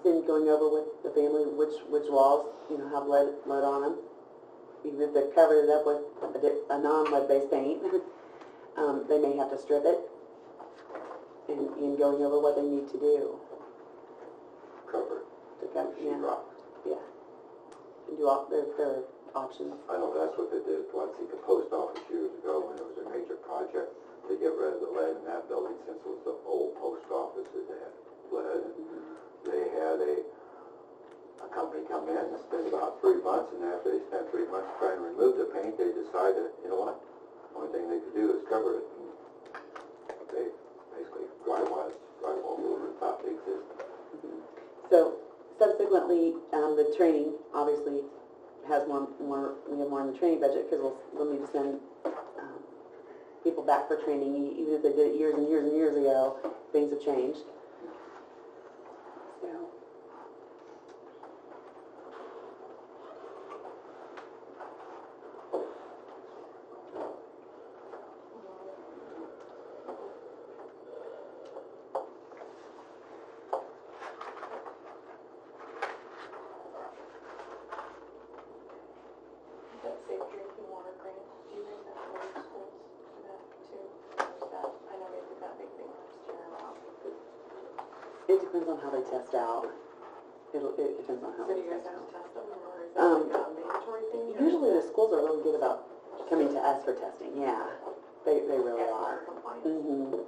then going over with the family which walls, you know, have lead on them, even if they've covered it up with a non-lead-based paint. They may have to strip it, and going over what they need to do. Covered. To come, yeah, Sheetrock. yeah. And do all their options. I know that's what they did at the post office years ago when there was a major project to get rid of the lead in that building, since it was the old post office that had lead. They had a company come in and spend about 3 months, and after they spent 3 months trying to remove the paint, they decided, you know what, the only thing they could do is cover it. And they basically drywall over the top they exist. So subsequently, the training obviously has we have more in the training budget, because we'll need to send people back for training, even if they did it years and years and years ago, things have changed. So. That safe drinking water grant, do you think that's what schools do that too? Or is that, I know they did that big thing last year about. It depends on how they test out. It depends on how So do they you guys test have out. to test them, or is that like a mandatory thing? or Usually is the schools are really good about coming to us for testing, yeah. They really that are. compliance? Mm-hmm.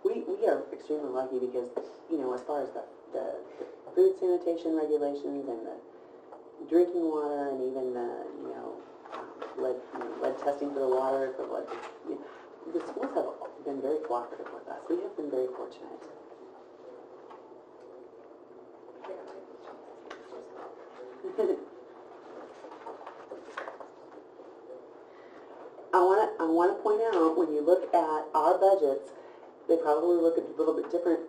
We are extremely lucky because, as far as the food sanitation regulations and the drinking water and even the, lead testing for the water, for lead, the schools have been very cooperative with us. We have been very fortunate. I want to point out, when you look at our budgets, they probably look a little bit different,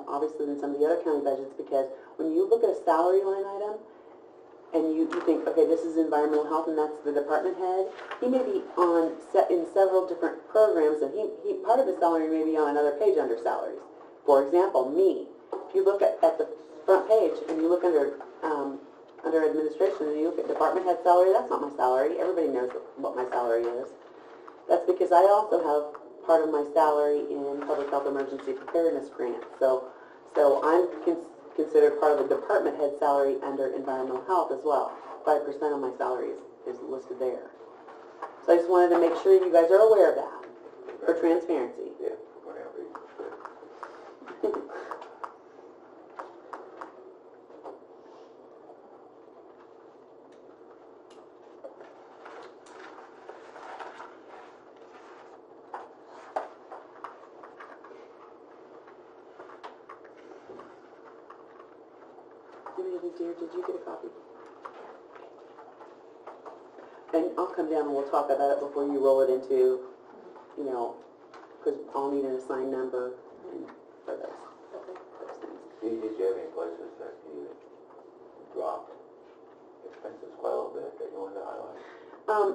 obviously than some of the other county budgets, because when you look at a salary line item, and you think, okay, this is environmental health, and that's the department head, he may be in several different programs, and he part of his salary may be on another page under salaries. For example, me, if you look at the front page, and you look under administration, and you look at department head salary, that's not my salary. Everybody knows what my salary is. That's because I also have part of my salary in public health emergency preparedness grant. So I'm considered part of the department head salary under environmental health as well. 5% of my salary is listed there. So I just wanted to make sure you guys are aware of that for transparency. Yeah, whatever. Dear, did you get a copy? And I'll come down and we'll talk about it before you roll it into, because I'll need an assigned number for those things. Did you have any places that you dropped expenses quite a little bit that you wanted to highlight?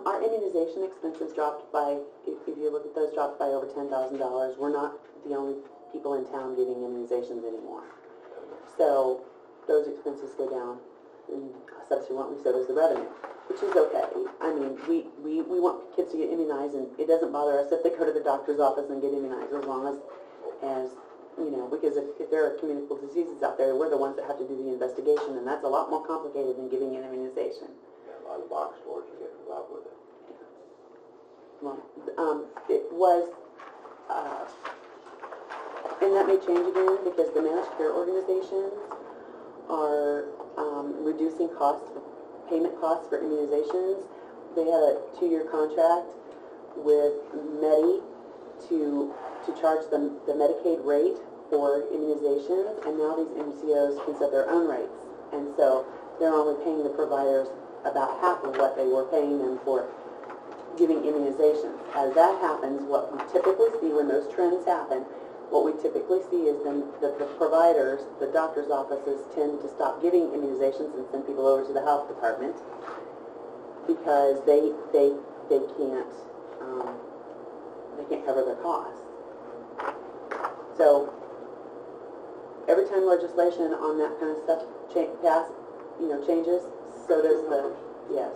Our immunization expenses dropped by, if you look at those, dropped by over $10,000. We're not the only people in town giving immunizations anymore. So those expenses go down, and subsequently so does the revenue, which is okay. I mean, we want kids to get immunized, and it doesn't bother us if they go to the doctor's office and get immunized, as long as because if there are communicable diseases out there, we're the ones that have to do the investigation, and that's a lot more complicated than giving an immunization. Yeah, a lot of box stores are getting involved with it. Well, it was, and that may change again, because the managed care organizations are reducing payment costs for immunizations. They had a 2-year contract with Medi to charge them the Medicaid rate for immunizations, and now these MCOs can set their own rates. And so they're only paying the providers about half of what they were paying them for giving immunizations. As that happens, what we typically see when those trends happen, what we typically see is then the providers, the doctor's offices, tend to stop giving immunizations and send people over to the health department because they can't cover their costs. So every time legislation on that kind of stuff changes, so does the, yes.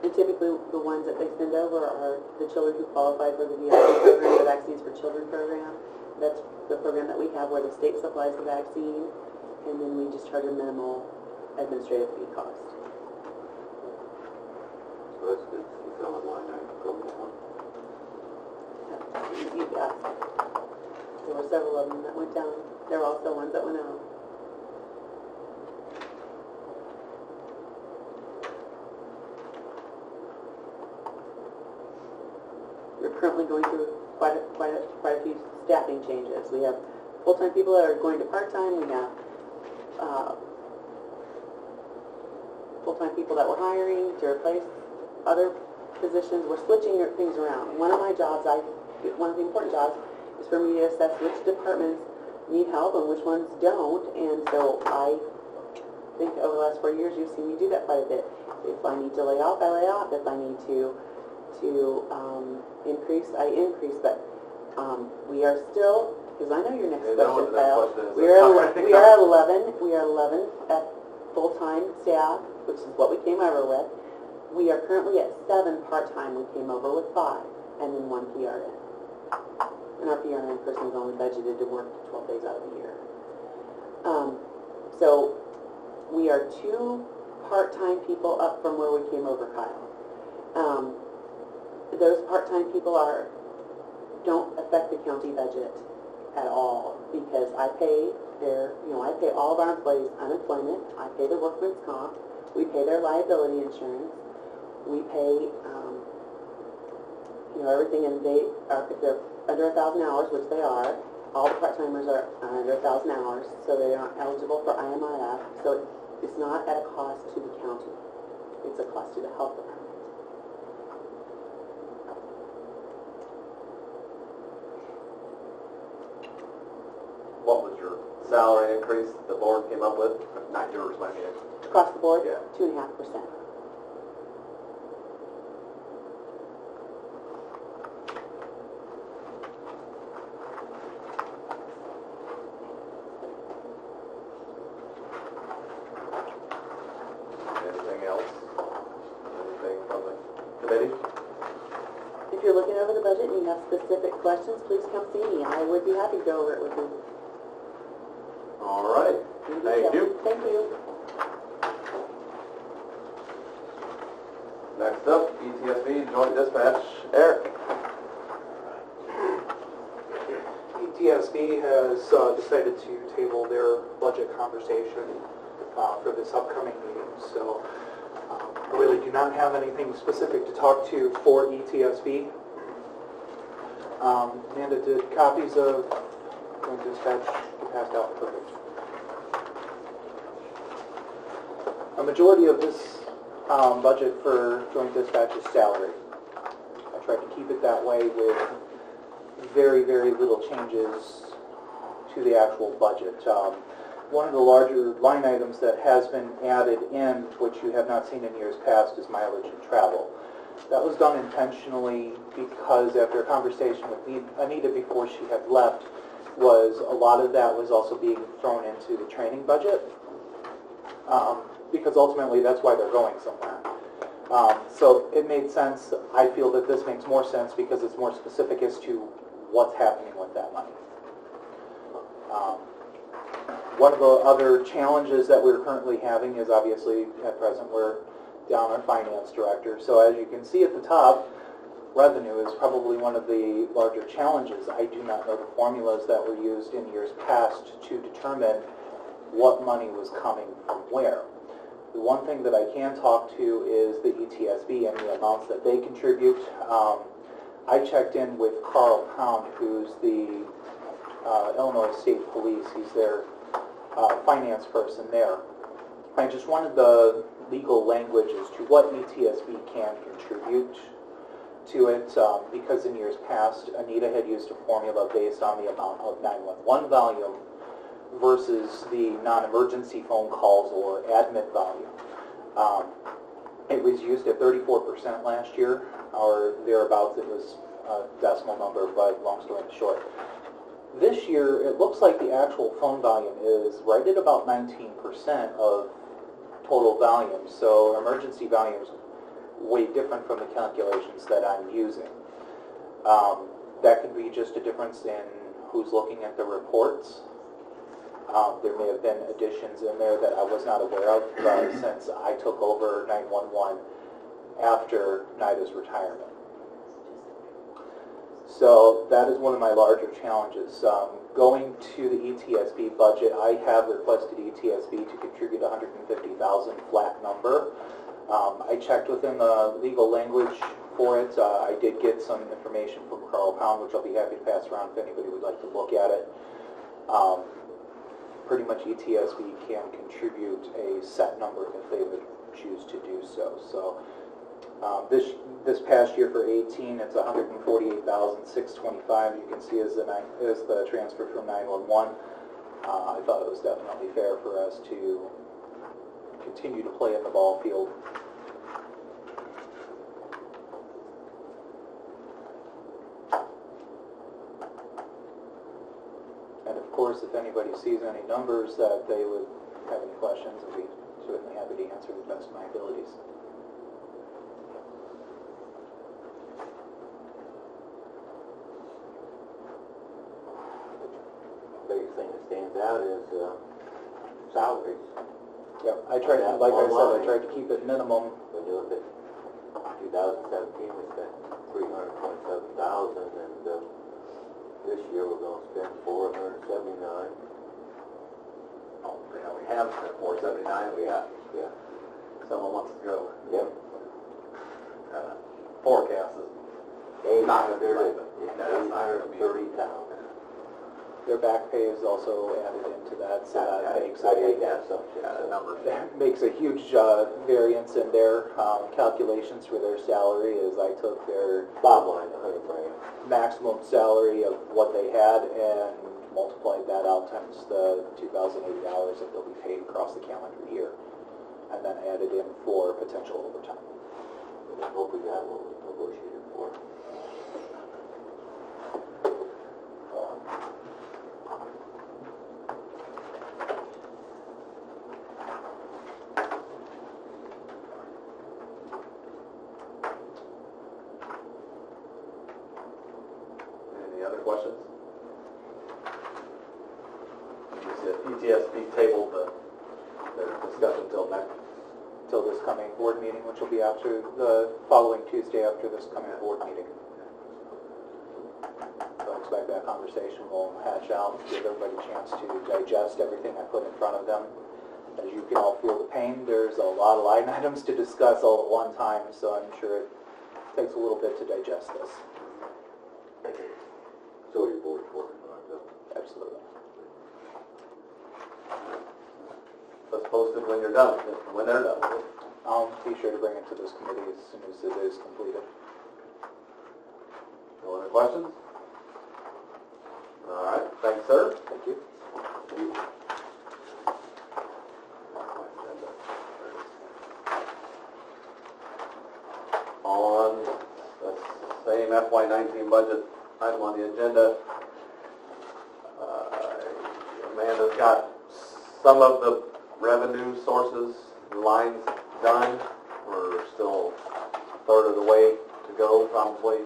And typically, the ones that they send over are the children who qualify for the VIP program, the Vaccines for Children program. That's the program that we have where the state supplies the vaccine, and then we just charge a minimal administrative fee cost. So that's good to see some of the line items go down. You bet. There were several of them that went down. There were also ones that went up. currently going through quite a few staffing changes. We have full-time people that are going to part-time, we have full-time people that we're hiring to replace other positions. We're switching things around. One of the important jobs is for me to assess which departments need help and which ones don't, and so I think over the last 4 years you've seen me do that quite a bit. If I need to lay off, I lay off. If I need to increase, I increase, but we are still, because I know your next question, Kyle, we are 11 at full-time staff, which is what we came over with. We are currently at 7 part-time. We came over with 5, and then 1 PRN. And our PRN person is only budgeted to work 12 days out of the year. So we are 2 part-time people up from where we came over, Kyle. Those part-time people don't affect the county budget at all, because I pay I pay all of our employees unemployment, I pay their workman's comp, we pay their liability insurance, we pay, everything, and if they're under 1,000 hours, which they are, all the part-timers are under 1,000 hours, so they aren't eligible for IMIF, so it's not at a cost to the county, it's a cost to the health department. What was your salary increase the board came up with? Not yours, I mean. Across the board? Yeah. 2.5%. Anything else? Anything from the committee? If you're looking over the budget and you have specific questions, please come see me. I would be happy to go over it with you. All right. Thank you. Thank you. Next up, ETSB Joint Dispatch, Eric. ETSB has decided to table their budget conversation for this upcoming meeting, so I really do not have anything specific to talk to for ETSB. Amanda, did copies of Joint Dispatch get passed out? Perfect. A majority of this budget for Joint Dispatch is salary. I tried to keep it that way with very, very little changes to the actual budget. One of the larger line items that has been added in, which you have not seen in years past, is mileage and travel. That was done intentionally because after a conversation with Anita before she had left, was a lot of that was also being thrown into the training budget. Because ultimately that's why they're going somewhere. So it made sense. I feel that this makes more sense because it's more specific as to what's happening with that money. One of the other challenges that we're currently having is obviously at present we're down our finance director. So as you can see at the top, revenue is probably one of the larger challenges. I do not know the formulas that were used in years past to determine what money was coming from where. The one thing that I can talk to is the ETSB and the amounts that they contribute. I checked in with Carl Pound, who's the Illinois State Police. He's their finance person there. I just wanted the legal language as to what ETSB can contribute to it, because in years past, Anita had used a formula based on the amount of 911 volume versus the non-emergency phone calls or admit volume. It was used at 34% last year, or thereabouts. It was a decimal number, but long story short. This year, it looks like the actual phone volume is right at about 19% of total volume, so emergency volume is way different from the calculations that I'm using. That could be just a difference in who's looking at the reports. There may have been additions in there that I was not aware of since I took over 911 after NIDA's retirement. So that is one of my larger challenges. Going to the ETSB budget, I have requested ETSB to contribute $150,000 flat number. I checked within the legal language for it. I did get some information from Carl Pound, which I'll be happy to pass around if anybody would like to look at it. Pretty much ETSB can contribute a set number if they would choose to do so. So this past year for 18, it's $148,625. You can see as the transfer from 911. I thought it was definitely fair for us to continue to play in the ball field. And of course, if anybody sees any numbers that they would have any questions, I'd be certainly happy to answer to the best of my abilities. Biggest thing that stands out is salaries. Yep, I tried, like I said, I tried to keep it minimum. When you look at 2017, we spent $327,000, and this year we're going to spend $479,000. Oh, yeah, we have spent 479, we got Yeah. several months to go. Yep. Forecast is not gonna be right, but that's not gonna be. $830,000. Their back pay is also added into that, so that makes I a, did that assumption. Yeah, the numbers. that makes a huge variance in their calculations for their salary. Is I took their Bottom line, $100,000. maximum salary of what they had and multiplied that out times the $2,080 that they'll be paid across the calendar year, and then added in for potential overtime. And I hope we got what we negotiated for. Any other questions? You said ETSB tabled their discussion till next. Till this coming board meeting, which will be after the following Tuesday after this coming board meeting. So I expect that conversation will hatch out, give everybody a chance to digest everything I put in front of them. As you can all feel the pain, there's a lot of line items to discuss all at one time, so I'm sure it takes a little bit to digest this. So your board's working on it, though. Absolutely. Let's post it when you're done, when they're done. I'll be sure to bring it to this committee as soon as it is completed. No other questions? All right, thanks, sir. Thank you. On the same FY19 budget item on the agenda, Amanda's got some of the revenue sources, lines done. We're still a third of the way to go, probably.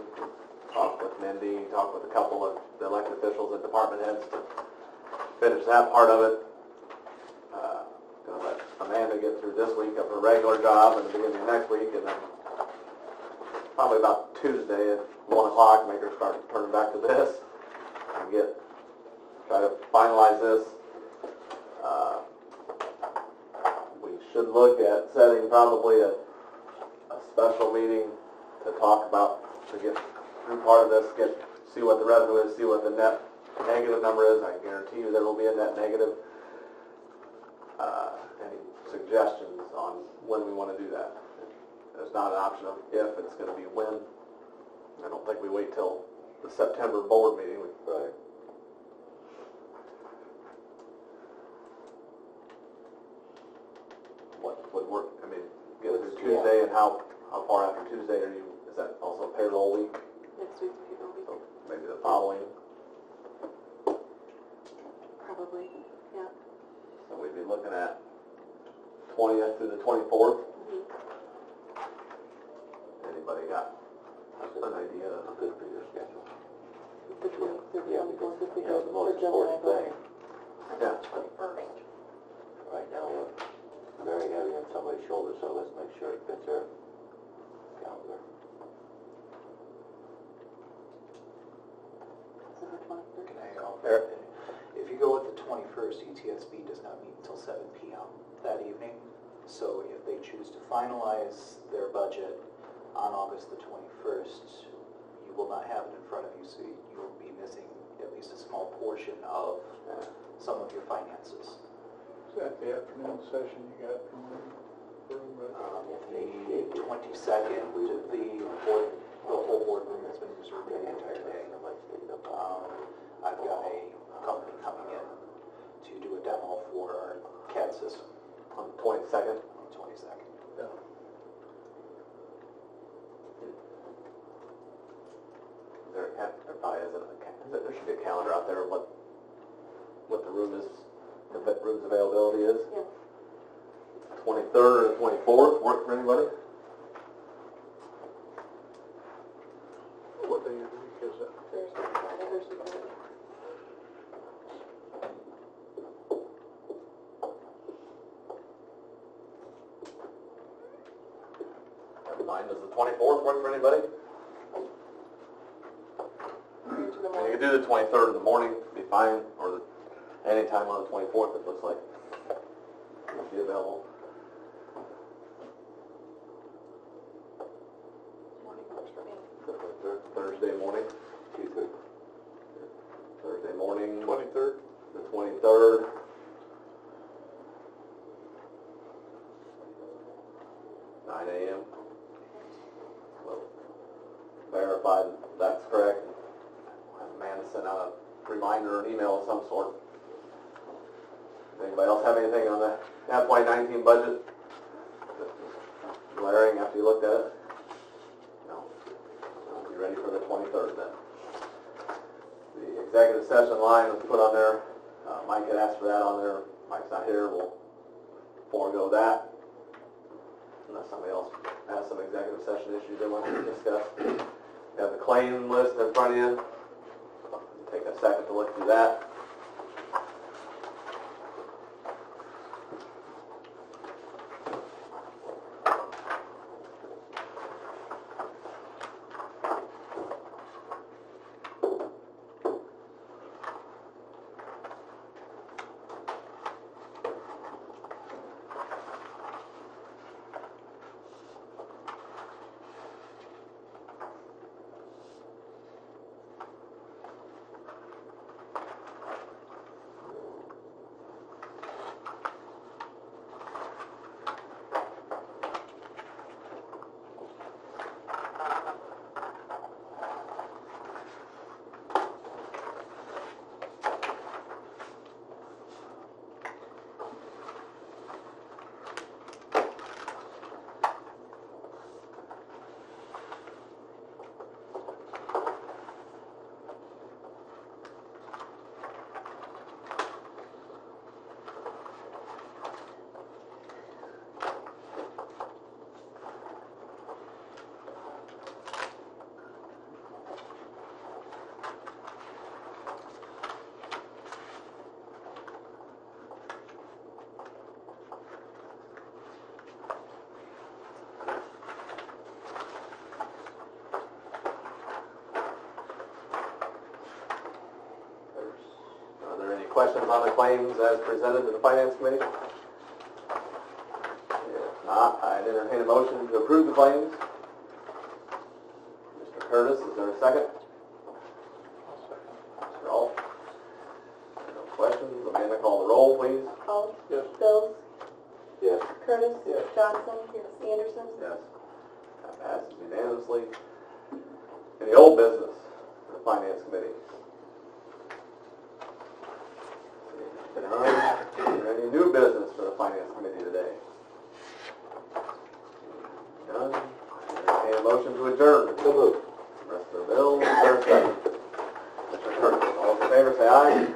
Talk with Mindy, talk with a couple of the elected officials and department heads to finish that part of it. Gonna let Amanda get through this week of her regular job and the beginning of next week, and then probably about Tuesday at 1 o'clock, make her start turning back to this and try to finalize this. We should look at setting probably a special meeting to talk about, to get through part of this, see what the revenue is, see what the net negative number is. I guarantee you there will be a net negative. Any suggestions on when we want to do that? It's not an option of if, it's going to be when. I don't think we wait till the September board meeting. Right. What would work? I mean, get it through Tuesday, and how far after Tuesday are you? Is that also payroll week? Next week's people will So be maybe the following. probably, yeah. So we'd be looking at 20th through the 24th. Anybody got an idea? That's good for your schedule. The 23rd, Yeah, 24th, if we Yeah, go the most for Gemini important thing. Yeah. Perfect. Right now, we're very heavy on somebody's shoulders, so let's make sure it fits our calendar. So the 23rd. Can I offer? If you go with the 21st, ETSB does not meet until 7 p.m. that evening. So if they choose to finalize their budget on August the 21st, you will not have it in front of you, so you will be missing at least a small portion of some of your finances. Is that the afternoon session you got in the room? The 22nd, the whole boardroom has been reserved for the entire day. I've got a company coming in to do a demo for our CAD system On the 22nd? on the 22nd. Yeah. There probably isn't there should be a calendar out there of what the room's availability is. Yeah. 23rd or the 24th, work for anybody? What day of the week is that? Thursday, Friday, Thursday, Friday. Never mind, does the 24th work for anybody? Prior to the I mean, you morning. could do the 23rd in the morning, be fine, or any time on the 24th, it looks like it'll be available. Morning works for me. Thursday morning, Thursday morning, 23rd? the 23rd. A.m. Well, verify that that's correct. Have Amanda send out a reminder or an email of some sort. Anybody else have anything on the FY19 budget? Glaring after you looked at it? No. You ready for the 23rd then? The executive session line was put on there. Mike had asked for that on there. Mike's not here. We'll forego that. Unless somebody else has some executive session issues they want to discuss. You have the claim list in front of you. Take a second to look through that. Are there any questions on the claims as presented to the Finance Committee? If not, I'd entertain a motion to approve the claims. Mr. Curtis, is there a second? Mr. Alt? No questions? Amanda, call the roll, please. Paul? Yes. Bills? Yes. Curtis? Yes. Johnson? Yes. Anderson? Yes. That passes unanimously. Any old business for the Finance Committee? None. Is there any new business for the Finance Committee today? None. Entertain a motion to adjourn. So moved. Rest of the bill, is there a second? Mr. Curtis, all in favor, say aye.